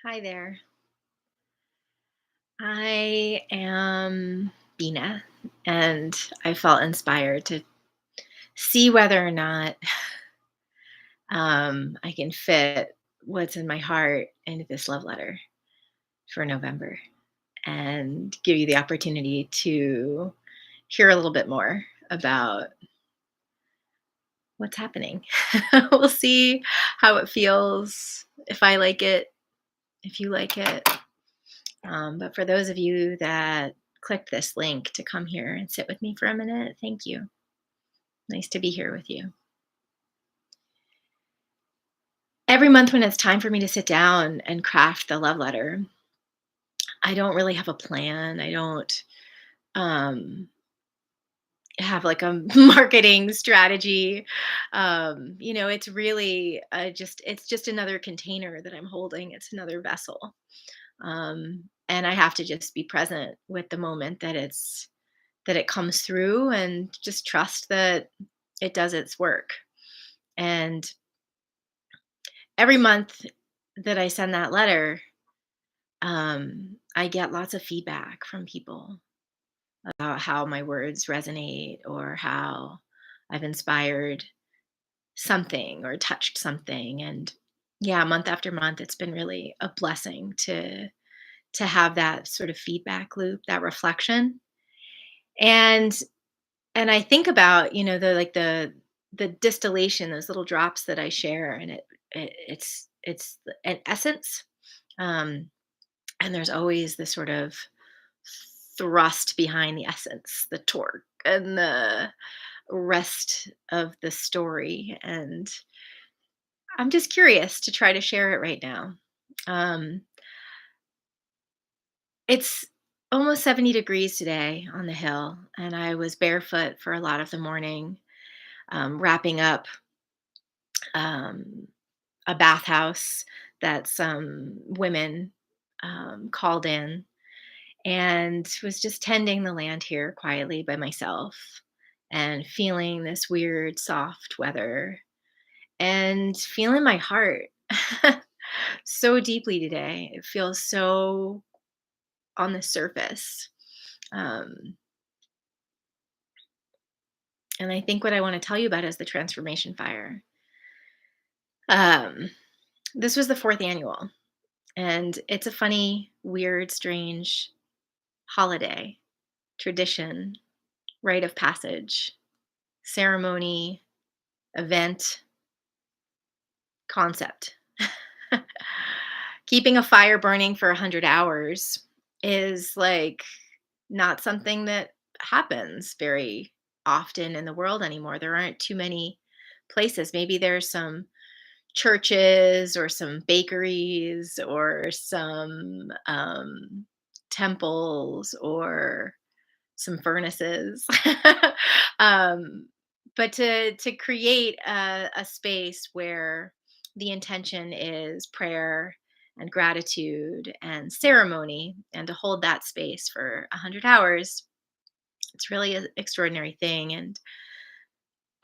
Hi there. I am Beana, and I felt inspired to see whether or not I can fit what's in my heart into this love letter for November and give you the opportunity to hear a little bit more about what's happening. We'll see how it feels, if I like it, if you like it. But for those of you that clicked this link to come here and sit with me for a minute, thank you. Nice to be here with you. Every month when it's time for me to sit down and craft the love letter, I don't really have a plan. I don't um, have like a marketing strategy. It's really it's just another container that I'm holding. It's another vessel, and I have to just be present with the moment that it comes through and just trust that it does its work. And every month that I send that letter, I get lots of feedback from people about how my words resonate or how I've inspired something or touched something. And yeah, month after month, it's been really a blessing to have that sort of feedback loop, that reflection. And And I think about, the distillation, those little drops that I share, and it's an essence, um, and there's always this sort of thrust behind the essence, the torque, and the rest of the story. And I'm just curious to try to share it right now. Um, it's almost 70 degrees today on the hill, and I was barefoot for a lot of the morning, wrapping up um, a bathhouse that some women called in, and was just tending the land here quietly by myself and feeling this weird soft weather and feeling my heart so deeply today. It feels so on the surface. Um, and I think what I want to tell you about is the transformation fire. Um, this was the fourth annual. And it's a funny, weird, strange holiday, tradition, rite of passage, ceremony, event, concept. Keeping a fire burning for 100 hours is like not something that happens very often in the world anymore. There aren't too many places. Maybe there's some churches or some bakeries or some temples or some furnaces. um, but to create a space where the intention is prayer and gratitude and ceremony, and to hold that space for 100 hours, it's really an extraordinary thing. And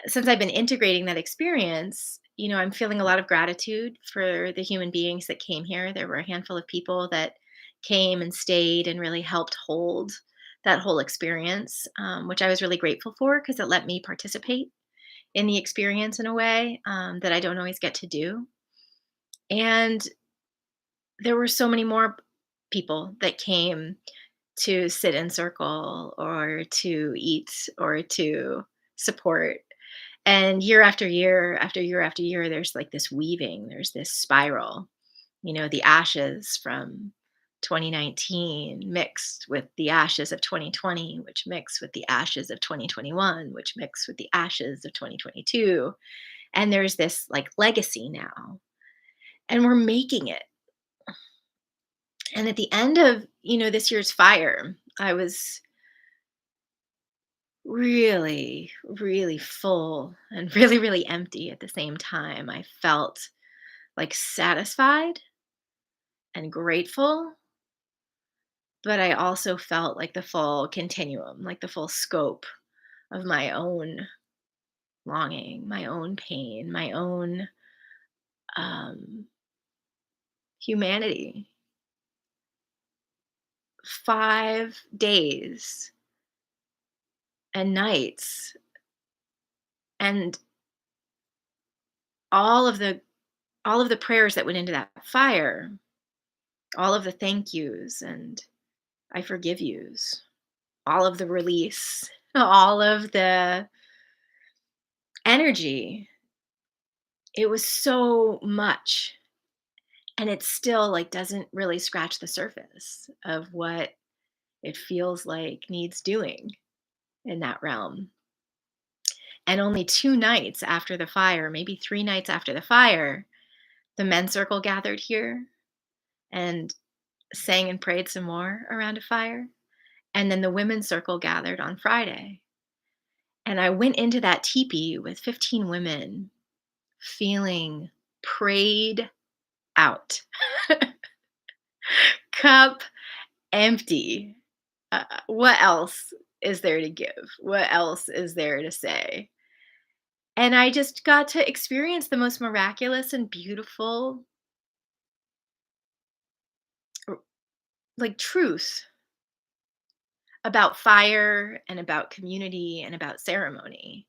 since I've been integrating that experience, I'm feeling a lot of gratitude for the human beings that came here. There were a handful of people that came and stayed and really helped hold that whole experience, which I was really grateful for because it let me participate in the experience in a way that I don't always get to do. And there were so many more people that came to sit in circle or to eat or to support. And year after year after year after year, there's like this weaving, there's this spiral, the ashes from 2019 mixed with the ashes of 2020, which mix with the ashes of 2021, which mix with the ashes of 2022. And there's this like legacy now, and we're making it. And at the end of, this year's fire, I was really, really full and really, really empty at the same time. I felt like satisfied and grateful, but I also felt like the full continuum, like the full scope of my own longing, my own pain, my own um, humanity. 5 days and nights, and all of the all of the prayers that went into that fire, all of the thank yous and I forgive yous, all of the release, all of the energy. It was so much, and it still, like, doesn't really scratch the surface of what it feels like needs doing in that realm. And only 2 nights after the fire, maybe 3 nights after the fire, the men's circle gathered here and sang and prayed some more around a fire, and then the women's circle gathered on Friday. And I went into that teepee with 15 women feeling prayed out. Cup empty. What else is there to give? What else is there to say? And I just got to experience the most miraculous and beautiful, r like, truth about fire and about community and about ceremony,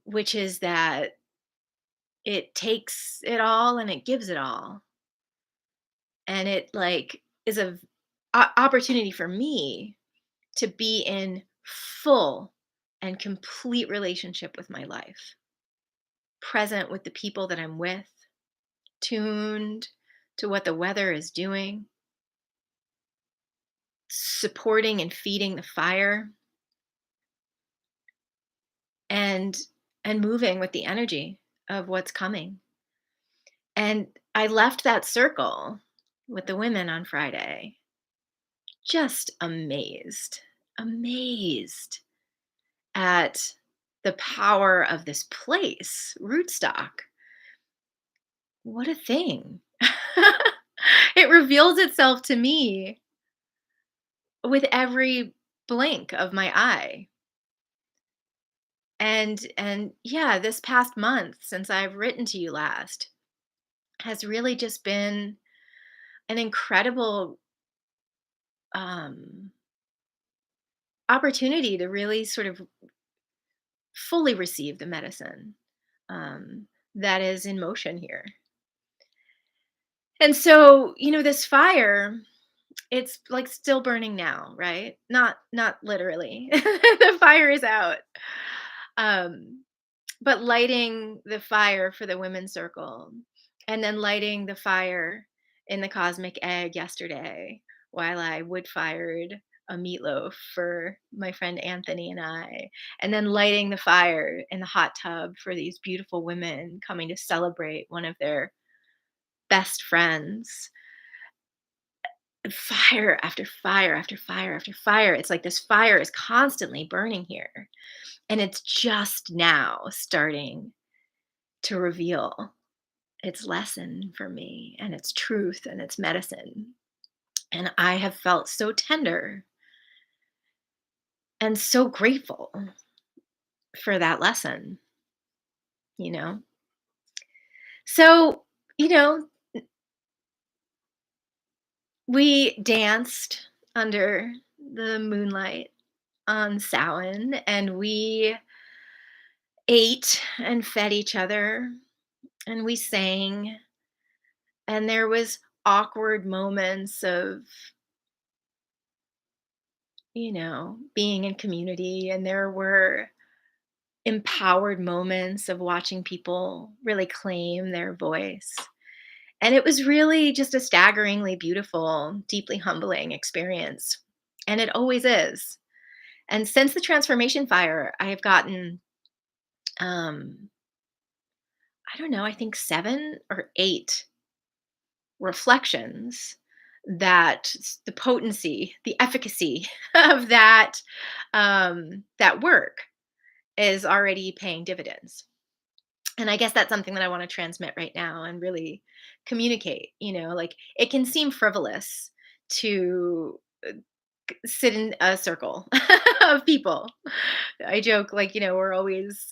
which is that it takes it all and it gives it all. And it, like, is a opportunity for me to be in full and complete relationship with my life, present with the people that I'm with, tuned to what the weather is doing, supporting and feeding the fire, and moving with the energy of what's coming. And I left that circle with the women on Friday just amazed, amazed at the power of this place, rootstock. What a thing. It reveals itself to me with every blink of my eye. And yeah, this past month since I've written to you last has really just been an incredible um opportunity to really sort of fully receive the medicine um that is in motion here. And so, this fire, it's, like, still burning now, right? Not literally. The fire is out. Um, but lighting the fire for the women's circle, and then lighting the fire in the cosmic egg yesterday while I wood fired a meatloaf for my friend Anthony and I, and then lighting the fire in the hot tub for these beautiful women coming to celebrate one of their best friends. Fire after fire after fire after fire. It's like this fire is constantly burning here. And it's just now starting to reveal its lesson for me and its truth and its medicine. And I have felt so tender and so grateful for that lesson, you know? So, you know, we danced under the moonlight on Samhain, and we ate and fed each other, and we sang, and there was awkward moments of, being in community, and there were empowered moments of watching people really claim their voice. And it was really just a staggeringly beautiful, deeply humbling experience. And it always is. And since the transformation fire, I have gotten um I don't know, I think 7 or 8 reflections that the potency, the efficacy of that work is already paying dividends. And I guess that's something that I want to transmit right now and really communicate. Like, it can seem frivolous to sit in a circle of people. I joke, like, we're always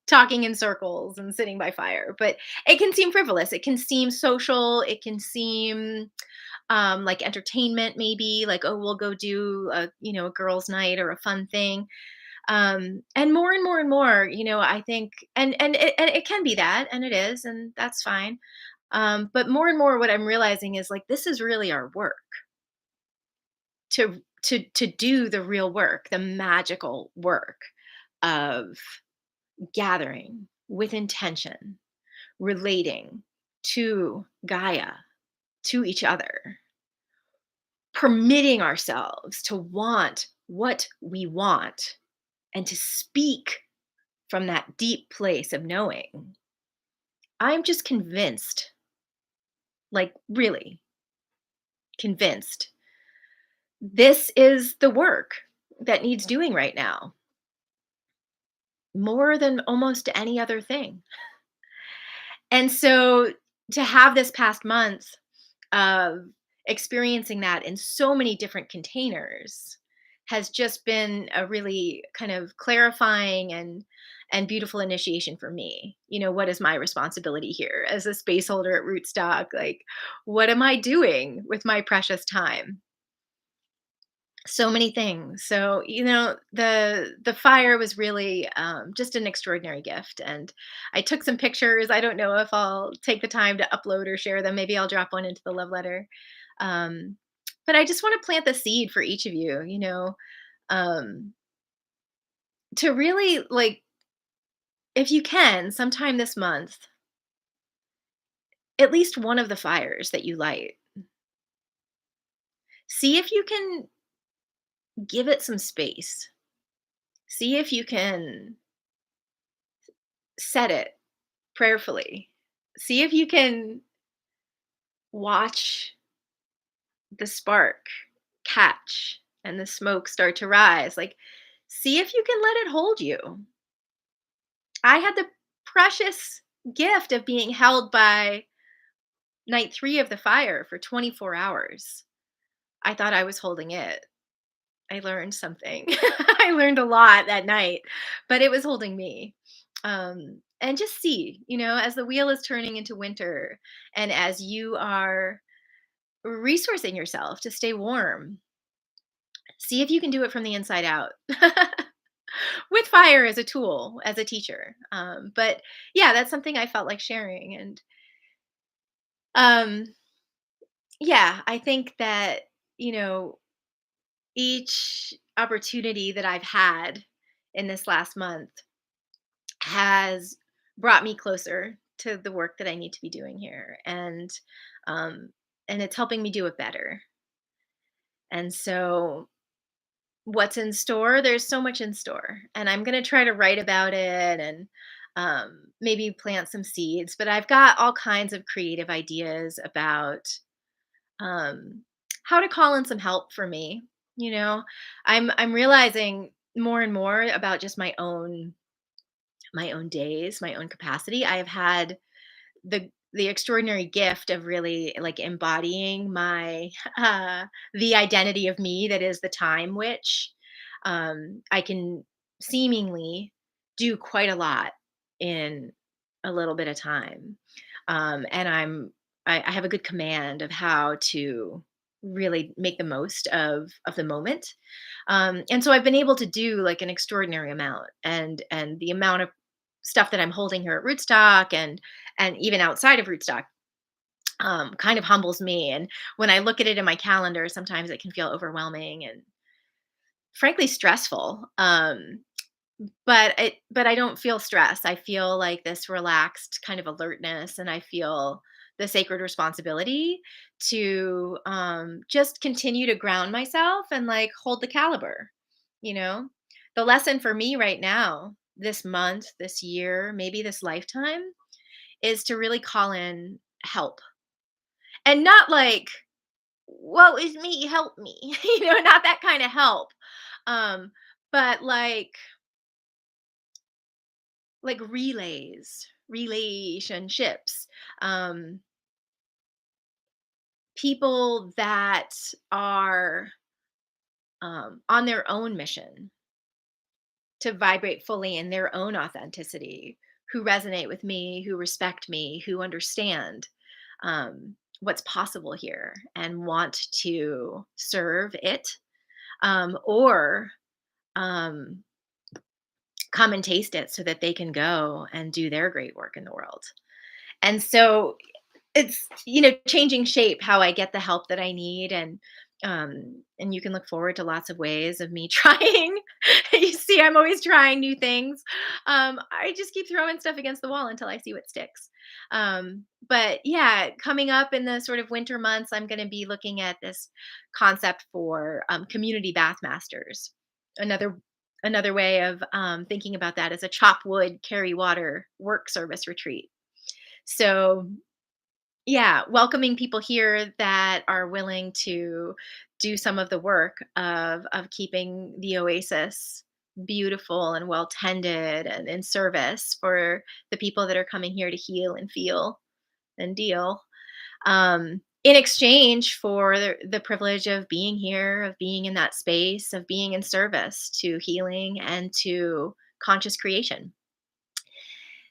talking in circles and sitting by fire. But it can seem frivolous. It can seem social. It can seem like entertainment, maybe like, oh, we'll go do a girls' night or a fun thing. And more and more and more, I think, and it can be that, and it is, and that's fine. But more and more, what I'm realizing is like this is really our work to do the real work, the magical work of gathering with intention, relating to Gaia, to each other, permitting ourselves to want what we want and to speak from that deep place of knowing. I'm just convinced, like really convinced, this is the work that needs doing right now more than almost any other thing. And so to have this past month of experiencing that in so many different containers has just been a really kind of clarifying and beautiful initiation for me. What is my responsibility here as a space holder at Rootstock? Like, what am I doing with my precious time? So many things. So, the fire was really just an extraordinary gift. And I took some pictures. I don't know if I'll take the time to upload or share them. Maybe I'll drop one into the love letter. Um, but I just want to plant the seed for each of you, um, to really like, if you can, sometime this month, at least one of the fires that you light, see if you can give it some space. See if you can set it prayerfully. See if you can watch the spark catch and the smoke start to rise. Like, see if you can let it hold you. I had the precious gift of being held by night 3 of the fire for 24 hours. I thought I was holding it. I learned something. I learned a lot that night, but it was holding me. And just see, as the wheel is turning into winter and as you are resourcing yourself to stay warm, see if you can do it from the inside out. With fire as a tool, as a teacher. But yeah, that's something I felt like sharing. And um, yeah, I think that, you know, each opportunity that I've had in this last month has brought me closer to the work that I need to be doing here. Um, and it's helping me do it better. And so what's in store? There's so much in store, and I'm gonna try to write about it and maybe plant some seeds. But I've got all kinds of creative ideas about um, how to call in some help for me. You know, I'm realizing more and more about just my own days, my own capacity. I have had the extraordinary gift of really like embodying my the identity of me that is the time witch. I can seemingly do quite a lot in a little bit of time. And I have a good command of how to really make the most of the moment. And so I've been able to do like an extraordinary amount, and the amount of stuff that I'm holding here at Rootstock and even outside of Rootstock kind of humbles me. And when I look at it in my calendar, sometimes it can feel overwhelming and frankly stressful. But I don't feel stress. I feel like this relaxed kind of alertness, and I feel the sacred responsibility to just continue to ground myself and like hold the caliber. You know, the lesson for me right now, this month, this year, maybe this lifetime, is to really call in help, and not like, "Woe is me, help me," not that kind of help. Um, but like relays, relationships, um, people that are on their own mission, to vibrate fully in their own authenticity, who resonate with me, who respect me, who understand what's possible here and want to serve it, or um, come and taste it so that they can go and do their great work in the world. And so it's, changing shape how I get the help that I need, and you can look forward to lots of ways of me trying. You see, I'm always trying new things. I just keep throwing stuff against the wall until I see what sticks. But yeah, coming up in the sort of winter months, I'm going to be looking at this concept for community bath masters. Another way of thinking about that is a chop wood, carry water work service retreat. So yeah, welcoming people here that are willing to do some of the work of keeping the oasis beautiful and well tended and in service for the people that are coming here to heal and feel and deal. In exchange for the privilege of being here, of being in that space, of being in service to healing and to conscious creation.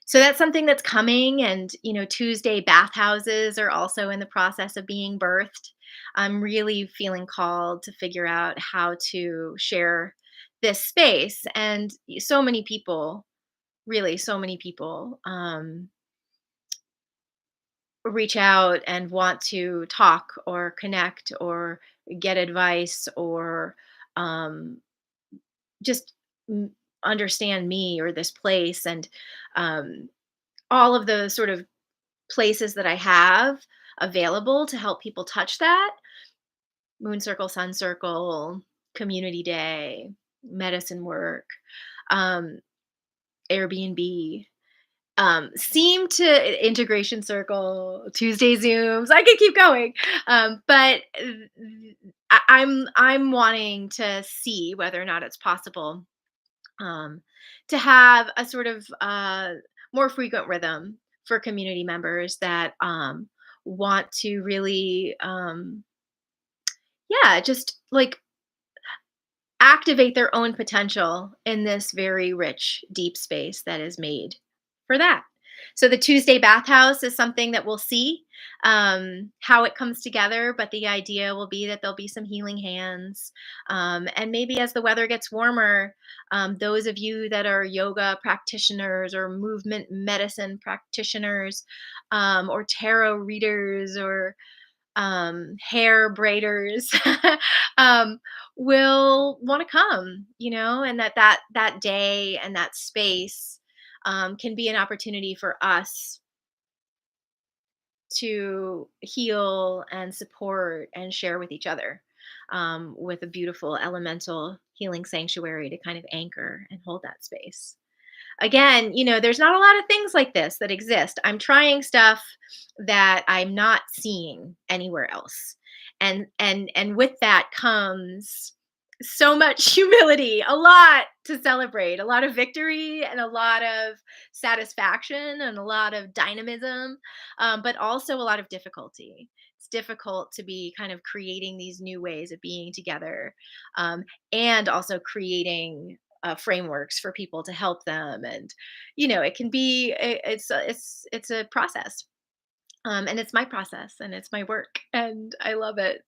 So that's something that's coming, and Tuesday bathhouses are also in the process of being birthed. I'm really feeling called to figure out how to share this space, and so many people, really so many people, reach out and want to talk or connect or get advice or um, just m- understand me or this place, and um, all of the sort of places that I have available to help people touch that: Moon Circle, Sun Circle, Community Day, Medicine Work, um, Airbnb, seem to Integration Circle, Tuesday Zooms. I could keep going, but I'm wanting to see whether or not it's possible um, to have a sort of more frequent rhythm for community members that want to really, yeah, just like activate their own potential in this very rich, deep space that is made for that. So the Tuesday bathhouse is something that we'll see how it comes together, but the idea will be that there'll be some healing hands. And maybe as the weather gets warmer, those of you that are yoga practitioners or movement medicine practitioners, or tarot readers, or hair braiders, um, will want to come, and that day and that space can be an opportunity for us to heal and support and share with each other, with a beautiful elemental healing sanctuary to kind of anchor and hold that space. Again, there's not a lot of things like this that exist. I'm trying stuff that I'm not seeing anywhere else. And with that comes so much humility, a lot to celebrate, a lot of victory and a lot of satisfaction and a lot of dynamism, but also a lot of difficulty. It's difficult to be kind of creating these new ways of being together, um, and also creating frameworks for people to help them. And it can be it's a process, and it's my process and it's my work, and I love it.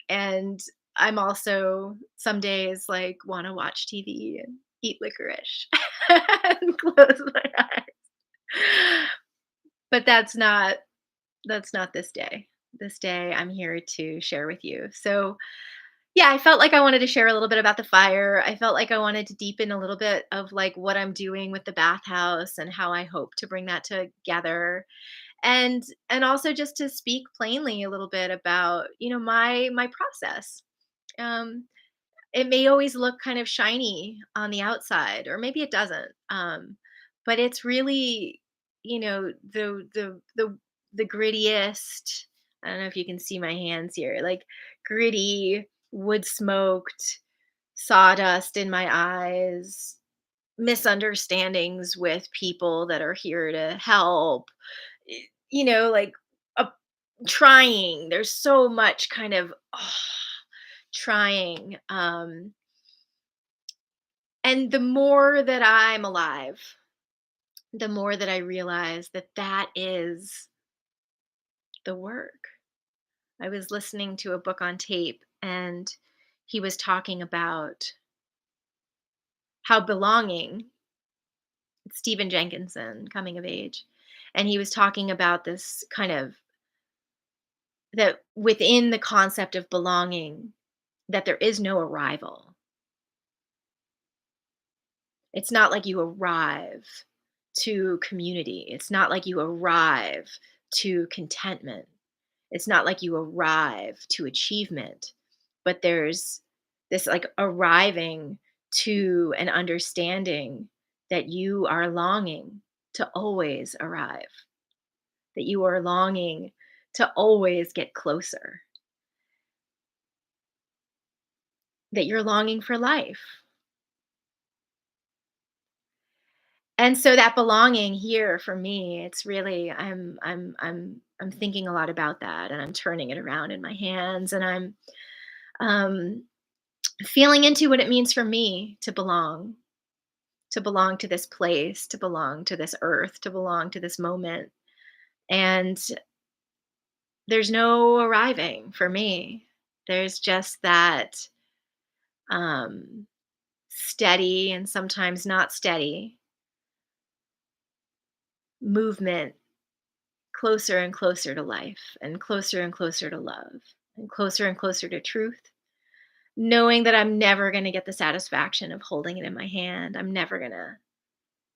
And I'm also some days like want to watch TV and eat licorice and close my eyes. But that's not this day. This day I'm here to share with you. So yeah, I felt like I wanted to share a little bit about the fire. I felt like I wanted to deepen a little bit of like what I'm doing with the bathhouse and how I hope to bring that together. And also just to speak plainly a little bit about, my process. Um it may always look kind of shiny on the outside, or maybe it doesn't. But it's really, the grittiest. I don't know if you can see my hands here, like gritty, wood smoked, sawdust in my eyes, misunderstandings with people that are here to help. Like a trying. There's so much kind of trying. And the more that I'm alive, the more that I realize that that is the work. I was listening to a book on tape, and he was talking about how belonging, Stephen Jenkinson, Coming of Age, and he was talking about this kind of, that within the concept of belonging, that there is no arrival. It's not like you arrive to community. It's not like you arrive to contentment. It's not like you arrive to achievement, but there's this like arriving to an understanding that you are longing to always arrive, that you are longing to always get closer, that you're longing for life. And so that belonging here for me, it's really I'm thinking a lot about that, and I'm turning it around in my hands, and I'm um feeling into what it means for me to belong to this place, to belong to this earth, to belong to this moment. And there's no arriving for me. There's just that um steady and sometimes not steady movement closer and closer to life, and closer to love, and closer to truth, knowing that I'm never going to get the satisfaction of holding it in my hand. I'm never going to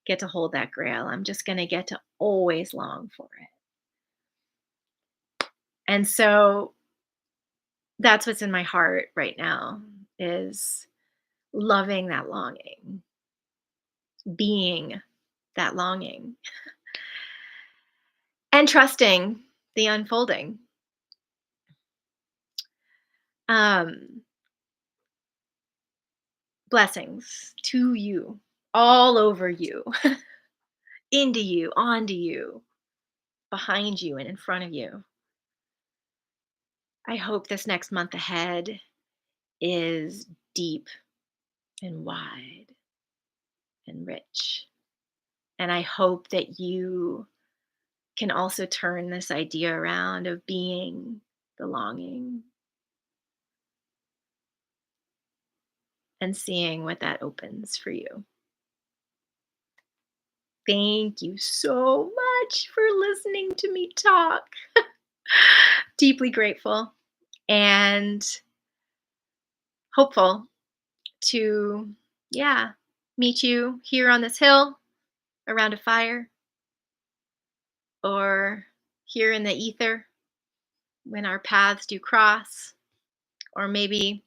get to hold that grail. I'm just going to get to always long for it. And so that's what's in my heart right now, is loving that longing, being that longing, and trusting the unfolding. Um Blessings to you, all over you, into you, onto you, behind you, and in front of you. I hope this next month ahead is deep and wide and rich. And I hope that you can also turn this idea around of being the longing, and seeing what that opens for you. Thank you so much for listening to me talk. Deeply grateful and hopeful to, yeah, meet you here on this hill around a fire, or here in the ether when our paths do cross, or maybe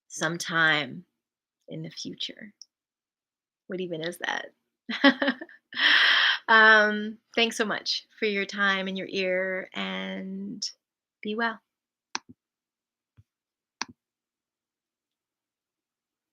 sometime in the future. What even is that? Thanks so much for your time and your ear, and be well.